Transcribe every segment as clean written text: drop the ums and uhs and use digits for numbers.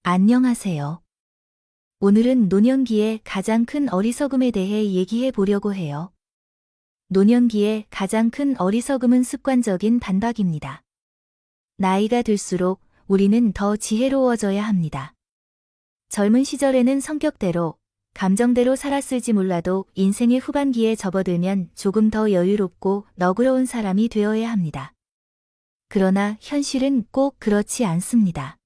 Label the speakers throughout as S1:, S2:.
S1: 안녕하세요. 오늘은 노년기의 가장 큰 어리석음에 대해 얘기해 보려고 해요. 노년기의 가장 큰 어리석음은 습관적인 반박입니다. 나이가 들수록 우리는 더 지혜로워져야 합니다. 젊은 시절에는 성격대로, 감정대로 살았을지 몰라도 인생의 후반기에 접어들면 조금 더 여유롭고 너그러운 사람이 되어야 합니다. 그러나 현실은 꼭 그렇지 않습니다.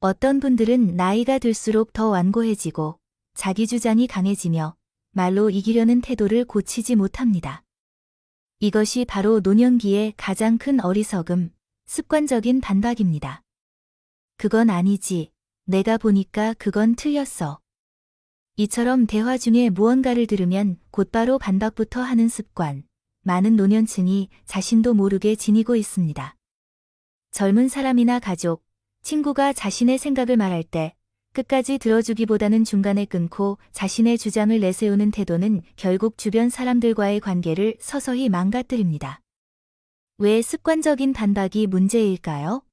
S1: 어떤 분들은 나이가 들수록 더 완고해지고 자기 주장이 강해지며 말로 이기려는 태도를 고치지 못합니다. 이것이 바로 노년기의 가장 큰 어리석음, 습관적인 반박입니다. 그건 아니지. 내가 보니까 그건 틀렸어. 이처럼 대화 중에 무언가를 들으면 곧바로 반박부터 하는 습관, 많은 노년층이 자신도 모르게 지니고 있습니다. 젊은 사람이나 가족, 친구가 자신의 생각을 말할 때 끝까지 들어주기보다는 중간에 끊고 자신의 주장을 내세우는 태도는 결국 주변 사람들과의 관계를 서서히 망가뜨립니다. 왜 습관적인 반박이 문제일까요?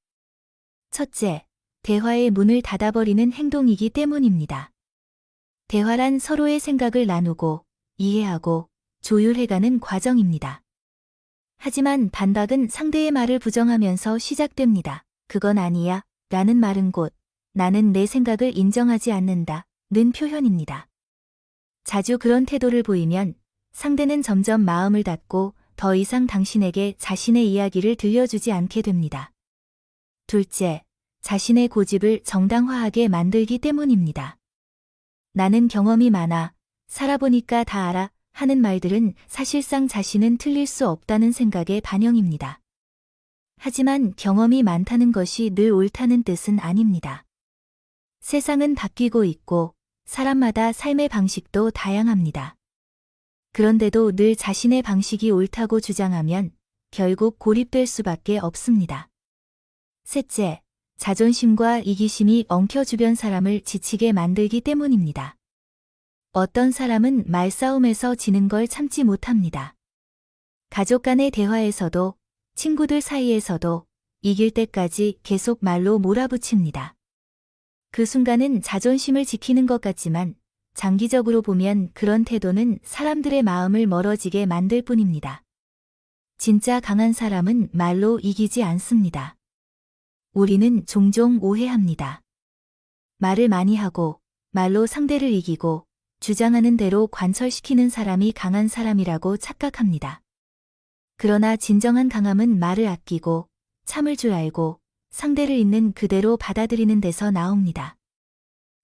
S1: 첫째, 대화의 문을 닫아버리는 행동이기 때문입니다. 대화란 서로의 생각을 나누고 이해하고 조율해가는 과정입니다. 하지만 반박은 상대의 말을 부정하면서 시작됩니다. 그건 아니야. 라는 말은 곧 나는 내 생각을 인정하지 않는다 는 표현입니다. 자주 그런 태도를 보이면 상대는 점점 마음을 닫고 더 이상 당신에게 자신의 이야기를 들려주지 않게 됩니다. 둘째, 자신의 고집을 정당화하게 만들기 때문입니다. 나는 경험이 많아, 살아보니까 다 알아 하는 말들은 사실상 자신은 틀릴 수 없다는 생각의 반영입니다. 하지만 경험이 많다는 것이 늘 옳다는 뜻은 아닙니다. 세상은 바뀌고 있고 사람마다 삶의 방식도 다양합니다. 그런데도 늘 자신의 방식이 옳다고 주장하면 결국 고립될 수밖에 없습니다. 셋째, 자존심과 이기심이 엉켜 주변 사람을 지치게 만들기 때문입니다. 어떤 사람은 말싸움에서 지는 걸 참지 못합니다. 가족 간의 대화에서도 친구들 사이에서도 이길 때까지 계속 말로 몰아붙입니다. 그 순간은 자존심을 지키는 것 같지만 장기적으로 보면 그런 태도는 사람들의 마음을 멀어지게 만들 뿐입니다. 진짜 강한 사람은 말로 이기지 않습니다. 우리는 종종 오해합니다. 말을 많이 하고 말로 상대를 이기고 주장하는 대로 관철시키는 사람이 강한 사람이라고 착각합니다. 그러나 진정한 강함은 말을 아끼고 참을 줄 알고 상대를 있는 그대로 받아들이는 데서 나옵니다.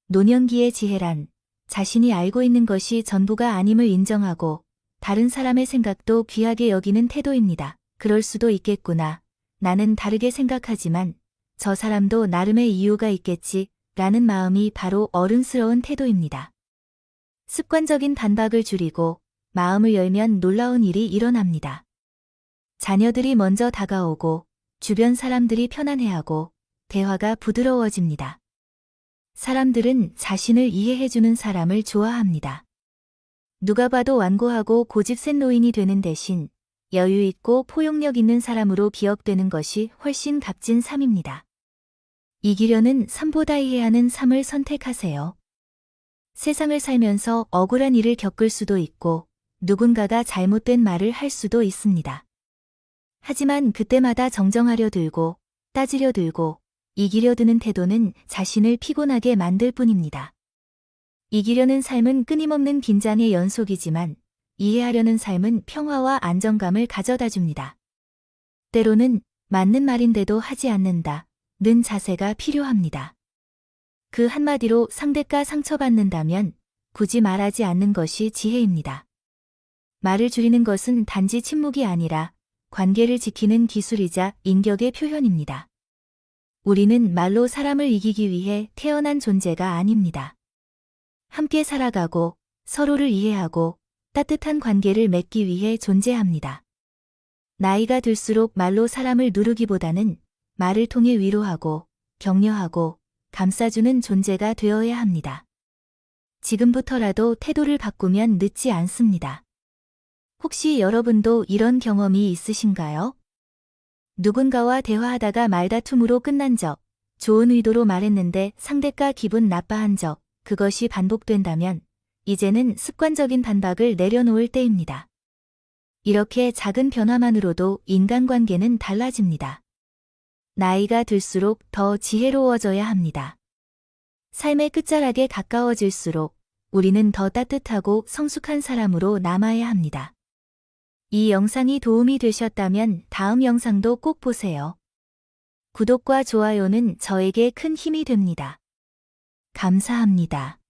S1: 노년기의 지혜란 자신이 알고 있는 것이 전부가 아님을 인정하고 다른 사람의 생각도 귀하게 여기는 태도입니다. 그럴 수도 있겠구나. 나는 다르게 생각하지만 저 사람도 나름의 이유가 있겠지 라는 마음이 바로 어른스러운 태도입니다. 습관적인 반박을 줄이고 마음을 열면 놀라운 일이 일어납니다. 자녀들이 먼저 다가오고 주변 사람들이 편안해하고 대화가 부드러워집니다. 사람들은 자신을 이해해주는 사람을 좋아합니다. 누가 봐도 완고하고 고집센 노인이 되는 대신 여유 있고 포용력 있는 사람으로 기억되는 것이 훨씬 값진 삶입니다. 이기려는 삶보다 이해하는 삶을 선택하세요. 세상을 살면서 억울한 일을 겪을 수도 있고 누군가가 잘못된 말을 할 수도 있습니다. 하지만 그때마다 정정하려 들고 따지려 들고 이기려 드는 태도는 자신을 피곤하게 만들 뿐입니다. 이기려는 삶은 끊임없는 긴장의 연속이지만 이해하려는 삶은 평화와 안정감을 가져다 줍니다. 때로는 맞는 말인데도 하지 않는다 는 자세가 필요합니다. 그 한마디로 상대가 상처받는다면 굳이 말하지 않는 것이 지혜입니다. 말을 줄이는 것은 단지 침묵이 아니라 관계를 지키는 기술이자 인격의 표현입니다. 우리는 말로 사람을 이기기 위해 태어난 존재가 아닙니다. 함께 살아가고 서로를 이해하고 따뜻한 관계를 맺기 위해 존재합니다. 나이가 들수록 말로 사람을 누르기보다는 말을 통해 위로하고 격려하고 감싸주는 존재가 되어야 합니다. 지금부터라도 태도를 바꾸면 늦지 않습니다. 혹시 여러분도 이런 경험이 있으신가요? 누군가와 대화하다가 말다툼으로 끝난 적, 좋은 의도로 말했는데 상대가 기분 나빠한 적, 그것이 반복된다면 이제는 습관적인 반박을 내려놓을 때입니다. 이렇게 작은 변화만으로도 인간관계는 달라집니다. 나이가 들수록 더 지혜로워져야 합니다. 삶의 끝자락에 가까워질수록 우리는 더 따뜻하고 성숙한 사람으로 남아야 합니다. 이 영상이 도움이 되셨다면 다음 영상도 꼭 보세요. 구독과 좋아요는 저에게 큰 힘이 됩니다. 감사합니다.